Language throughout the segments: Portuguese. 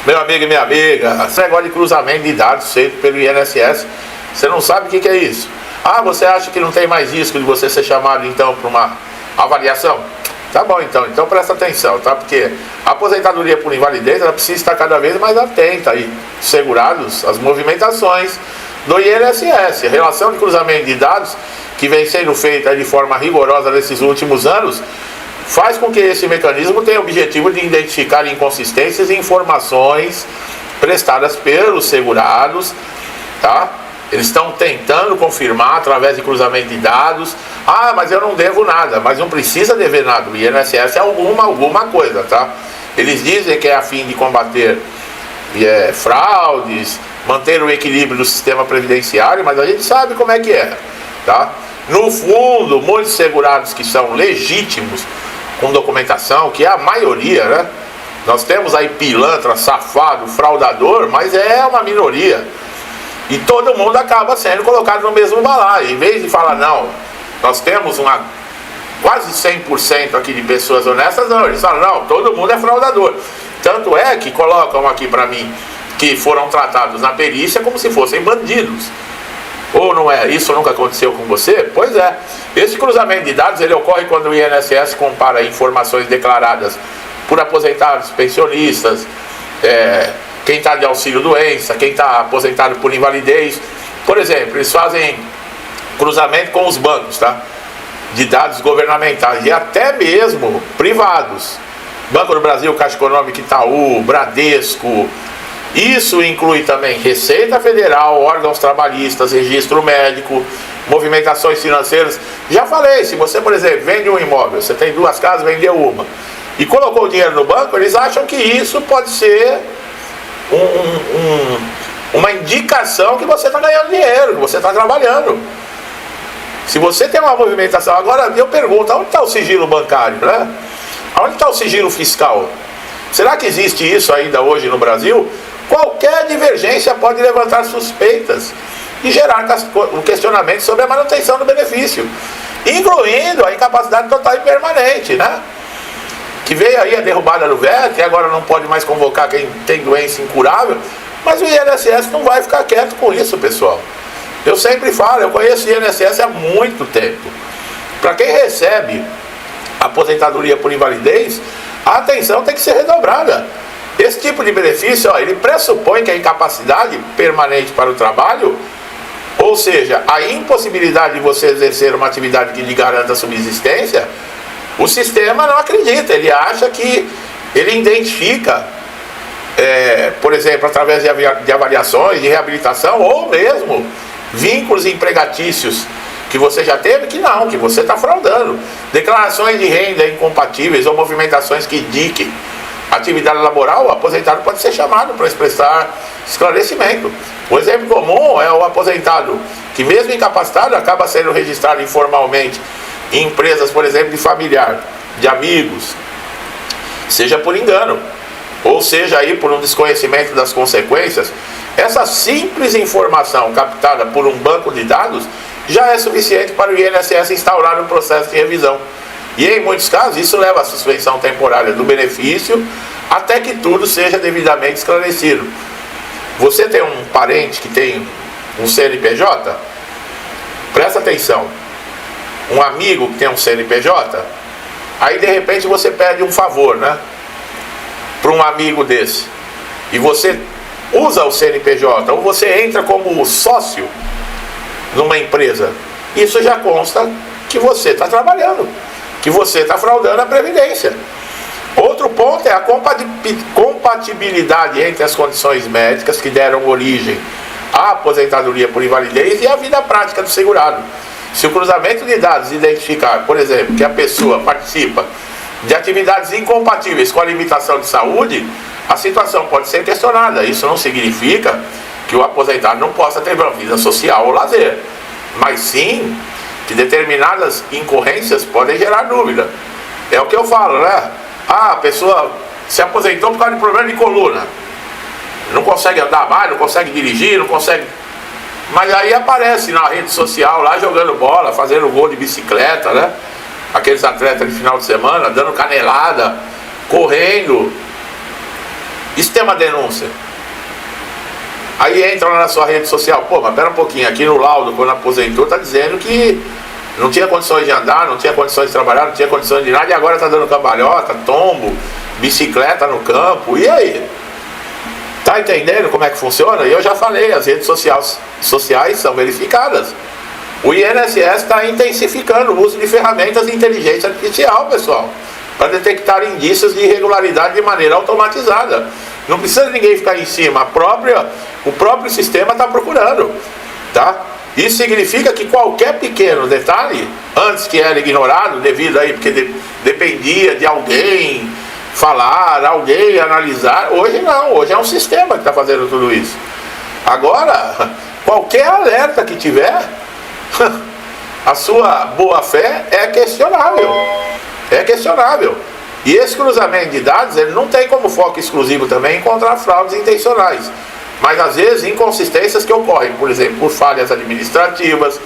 Meu amigo e minha amiga, esse negócio de cruzamento de dados feito pelo INSS, você não sabe o que é isso? Ah, você acha que não tem mais risco de você ser chamado então para uma avaliação? Tá bom então presta atenção, tá? Porque a aposentadoria por invalidez, ela precisa estar cada vez mais atenta aí, segurados as movimentações do INSS. A relação de cruzamento de dados, que vem sendo feita de forma rigorosa nesses últimos anos, faz com que esse mecanismo tenha o objetivo de identificar inconsistências e informações prestadas pelos segurados, tá? Eles estão tentando confirmar através de cruzamento de dados. Ah, mas eu não devo nada. Mas não precisa dever nada. O INSS é alguma coisa, tá? Eles dizem que é a fim de combater fraudes, manter o equilíbrio do sistema previdenciário, mas a gente sabe como é que é, tá? No fundo, muitos segurados que são legítimos, com documentação, que é a maioria, né? Nós temos aí pilantra, safado, fraudador, mas é uma minoria. E todo mundo acaba sendo colocado no mesmo balaio. Em vez de falar, não, nós temos quase 100% aqui de pessoas honestas, não, eles falam, não, todo mundo é fraudador. Tanto é que colocam aqui para mim que foram tratados na perícia como se fossem bandidos. Ou não é? Isso nunca aconteceu com você? Pois é. Esse cruzamento de dados, ele ocorre quando o INSS compara informações declaradas por aposentados, pensionistas, quem está de auxílio-doença, quem está aposentado por invalidez. Por exemplo, eles fazem cruzamento com os bancos, tá? De dados governamentais e até mesmo privados. Banco do Brasil, Caixa Econômica, Itaú, Bradesco. Isso inclui também Receita Federal, órgãos trabalhistas, registro médico, movimentações financeiras. Já falei, se você, por exemplo, vende um imóvel, você tem 2 casas, vendeu uma, e colocou o dinheiro no banco, eles acham que isso pode ser uma indicação que você está ganhando dinheiro, que você está trabalhando. Se você tem uma movimentação, agora eu pergunto, onde está o sigilo bancário, né? Onde está o sigilo fiscal? Será que existe isso ainda hoje no Brasil? Qualquer divergência pode levantar suspeitas e gerar um questionamento sobre a manutenção do benefício, incluindo a incapacidade total e permanente, né? Que veio aí a derrubada do veto, e agora não pode mais convocar quem tem doença incurável, mas o INSS não vai ficar quieto com isso, pessoal. Eu sempre falo, eu conheço o INSS há muito tempo. Para quem recebe aposentadoria por invalidez, a atenção tem que ser redobrada. Esse tipo de benefício, ele pressupõe que a incapacidade permanente para o trabalho, ou seja, a impossibilidade de você exercer uma atividade que lhe garanta a subsistência, o sistema não acredita, ele acha que ele identifica, por exemplo, através de avaliações, de reabilitação, ou mesmo vínculos empregatícios que você já teve, que não, que você está fraudando. Declarações de renda incompatíveis ou movimentações que indiquem atividade laboral, o aposentado pode ser chamado para expressar esclarecimento. O exemplo comum é o aposentado que, mesmo incapacitado, acaba sendo registrado informalmente em empresas, por exemplo, de familiar, de amigos, seja por engano, ou seja aí por um desconhecimento das consequências. Essa simples informação captada por um banco de dados já é suficiente para o INSS instaurar um processo de revisão. E em muitos casos isso leva à suspensão temporária do benefício até que tudo seja devidamente esclarecido. Você tem um parente que tem um CNPJ? Presta atenção. Um amigo que tem um CNPJ? Aí de repente você pede um favor, né? Para um amigo desse. E você usa o CNPJ, ou você entra como sócio numa empresa. Isso já consta que você está trabalhando, que você está fraudando a Previdência. Outro ponto é a compatibilidade entre as condições médicas que deram origem à aposentadoria por invalidez e a vida prática do segurado. Se o cruzamento de dados identificar, por exemplo, que a pessoa participa de atividades incompatíveis com a limitação de saúde, a situação pode ser questionada. Isso não significa que o aposentado não possa ter uma vida social ou lazer, mas sim que determinadas incorrências podem gerar dúvida. É o que eu falo, né? Ah, a pessoa se aposentou por causa de problema de coluna, não consegue andar mais, não consegue dirigir, não consegue... Mas aí aparece na rede social lá jogando bola, fazendo gol de bicicleta, né? Aqueles atletas de final de semana dando canelada, correndo. Isso tem uma denúncia. Aí entra lá na sua rede social, pô, mas pera um pouquinho, aqui no laudo, quando aposentou, tá dizendo que não tinha condições de andar, não tinha condições de trabalhar, não tinha condições de nada, e agora tá dando cambalhota, tombo, bicicleta no campo, e aí? Tá entendendo como é que funciona? E eu já falei, as redes sociais são verificadas. O INSS está intensificando o uso de ferramentas de inteligência artificial, pessoal, para detectar indícios de irregularidade de maneira automatizada. Não precisa ninguém ficar em cima, o próprio sistema está procurando, tá? Isso significa que qualquer pequeno detalhe, antes que era ignorado, devido aí, porque dependia de alguém falar, alguém analisar, hoje não, hoje é um sistema que está fazendo tudo isso. Agora, qualquer alerta que tiver, a sua boa-fé é questionável. É questionável. E esse cruzamento de dados, ele não tem como foco exclusivo também encontrar fraudes intencionais. Mas às vezes inconsistências que ocorrem, por exemplo, por falhas administrativas,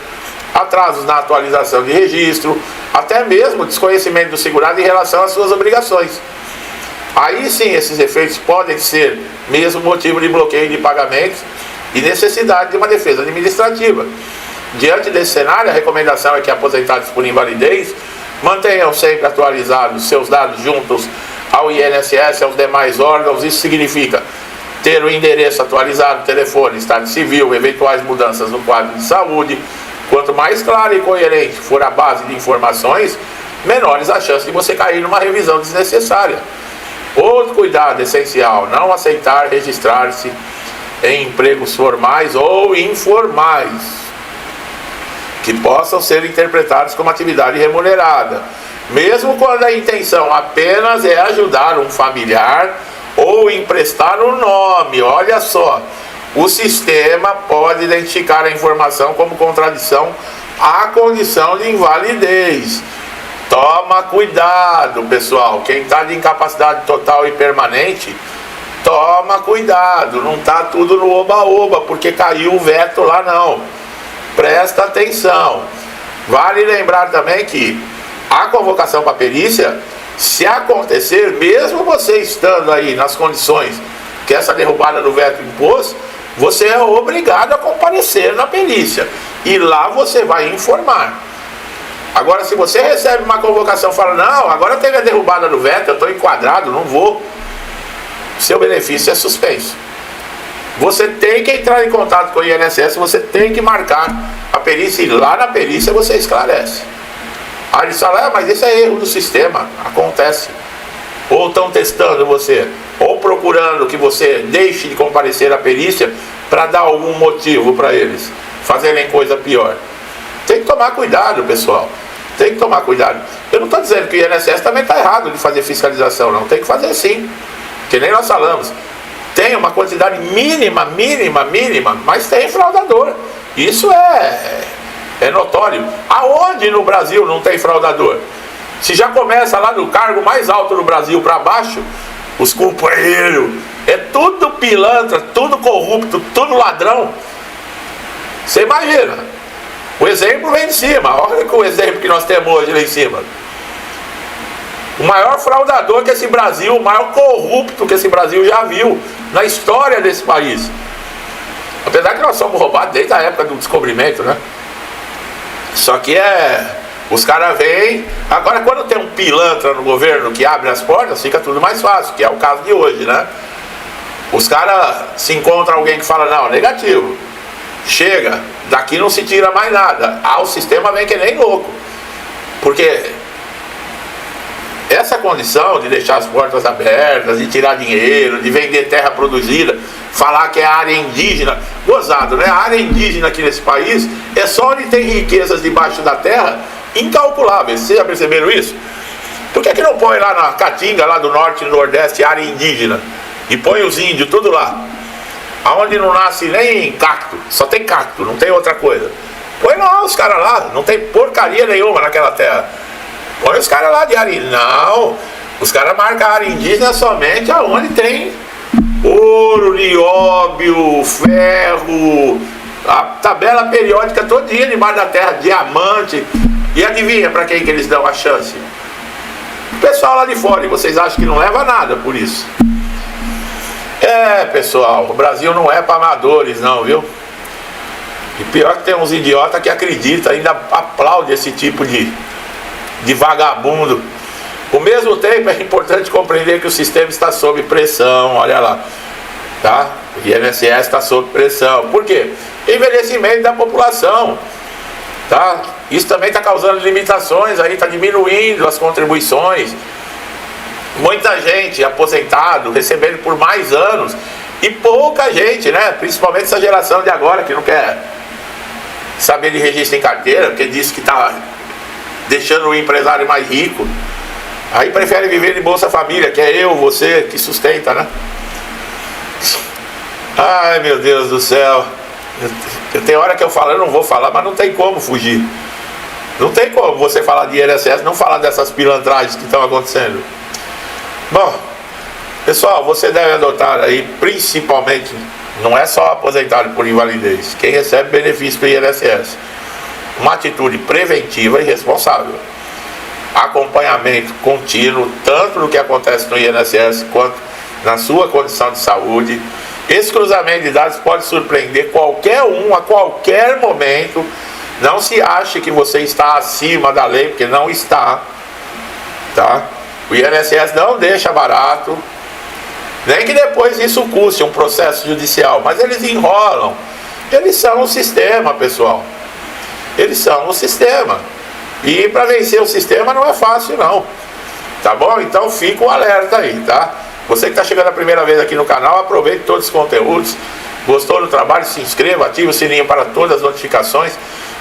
atrasos na atualização de registro, até mesmo desconhecimento do segurado em relação às suas obrigações. Aí sim esses efeitos podem ser mesmo motivo de bloqueio de pagamentos e necessidade de uma defesa administrativa. Diante desse cenário, a recomendação é que aposentados por invalidez mantenham sempre atualizados seus dados juntos ao INSS e aos demais órgãos. Isso significa ter o endereço atualizado, telefone, estado civil, eventuais mudanças no quadro de saúde. Quanto mais clara e coerente for a base de informações, menores a chance de você cair numa revisão desnecessária. Outro cuidado essencial: não aceitar registrar-se em empregos formais ou informais que possam ser interpretados como atividade remunerada, mesmo quando a intenção apenas é ajudar um familiar ou emprestar um nome. Olha só, o sistema pode identificar a informação como contradição à condição de invalidez. Toma cuidado, pessoal. Quem está de incapacidade total e permanente, toma cuidado. Não está tudo no oba-oba, porque caiu o veto lá não. Presta atenção. Vale lembrar também que a convocação para perícia, se acontecer, mesmo você estando aí nas condições que essa derrubada do veto impôs, você é obrigado a comparecer na perícia. E lá você vai informar. Agora, se você recebe uma convocação e fala, não, agora teve a derrubada do veto, eu estou enquadrado, não vou, seu benefício é suspenso. Você tem que entrar em contato com o INSS, você tem que marcar a perícia, e lá na perícia você esclarece. Aí eles falam, mas isso é erro do sistema. Acontece. Ou estão testando você, ou procurando que você deixe de comparecer à perícia para dar algum motivo para eles fazerem coisa pior. Tem que tomar cuidado, pessoal. Tem que tomar cuidado. Eu não estou dizendo que o INSS também está errado de fazer fiscalização, não. Tem que fazer sim. Que nem nós falamos. Tem uma quantidade mínima, mas tem fraudador. Isso é notório. Aonde no Brasil não tem fraudador? Se já começa lá no cargo mais alto do Brasil para baixo, os companheiros, é tudo pilantra, tudo corrupto, tudo ladrão. Você imagina. O exemplo vem de cima. Olha o exemplo que nós temos hoje lá em cima. O maior fraudador que esse Brasil, o maior corrupto que esse Brasil já viu na história desse país. Apesar que nós somos roubados desde a época do descobrimento, né? Só que os caras vêm. Agora, quando tem um pilantra no governo que abre as portas, fica tudo mais fácil, que é o caso de hoje, né? Os caras se encontram alguém que fala, não, negativo, chega, daqui não se tira mais nada. O sistema vem que nem louco. Porque essa condição de deixar as portas abertas, de tirar dinheiro, de vender terra produzida, falar que é área indígena, gozado, né? A área indígena aqui nesse país é só onde tem riquezas debaixo da terra incalculáveis. Vocês já perceberam isso? Por que não põe lá na Caatinga, lá do norte e do nordeste, área indígena, e põe os índios tudo lá, aonde não nasce nem cacto, só tem cacto, não tem outra coisa? Põe lá os caras lá, não tem porcaria nenhuma naquela terra. Põe os caras lá de área. Não, os caras marcam a área indígena somente aonde tem ouro, nióbio, ferro, a tabela periódica todinha debaixo da terra, diamante. E adivinha para quem que eles dão a chance? O pessoal lá de fora. E vocês acham que não leva nada por isso? É, pessoal, o Brasil não é para amadores não, viu? E pior que tem uns idiotas que acreditam, ainda aplaudem esse tipo de vagabundo. Ao mesmo tempo, é importante compreender que o sistema está sob pressão, olha lá, tá? O INSS está sob pressão. Por quê? Envelhecimento da população, tá? Isso também está causando limitações, aí está diminuindo as contribuições. Muita gente aposentado, recebendo por mais anos, e pouca gente, né? Principalmente essa geração de agora que não quer saber de registro em carteira, porque diz que está deixando o empresário mais rico. Aí prefere viver de Bolsa Família, que é eu, você, que sustenta, né? Ai, meu Deus do céu. Tem hora que eu falo, eu não vou falar, mas não tem como fugir. Não tem como você falar de INSS, não falar dessas pilantragens que estão acontecendo. Bom, pessoal, você deve adotar aí, principalmente, não é só aposentado por invalidez, quem recebe benefício do INSS, uma atitude preventiva e responsável. Acompanhamento contínuo, tanto no que acontece no INSS quanto na sua condição de saúde. Esse cruzamento de dados pode surpreender qualquer um a qualquer momento. Não se ache que você está acima da lei, porque não está, tá? O INSS não deixa barato, nem que depois isso custe um processo judicial, mas eles enrolam. Eles são um sistema, pessoal. Eles são um sistema. E para vencer o sistema não é fácil não, tá bom? Então fica um alerta aí, tá? Você que está chegando a primeira vez aqui no canal, aproveite todos os conteúdos. Gostou do trabalho? Se inscreva, ative o sininho para todas as notificações,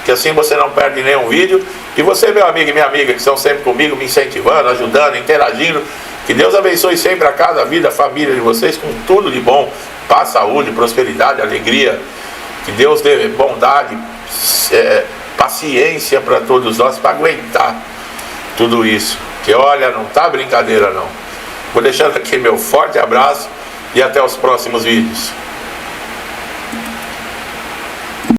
que assim você não perde nenhum vídeo. E você, meu amigo e minha amiga, que estão sempre comigo, me incentivando, ajudando, interagindo, que Deus abençoe sempre a casa, a vida, a família de vocês com tudo de bom, paz, saúde, prosperidade, alegria. Que Deus dê bondade, paciência para todos nós, para aguentar tudo isso, que olha, não tá brincadeira não. Vou deixando aqui meu forte abraço e até os próximos vídeos.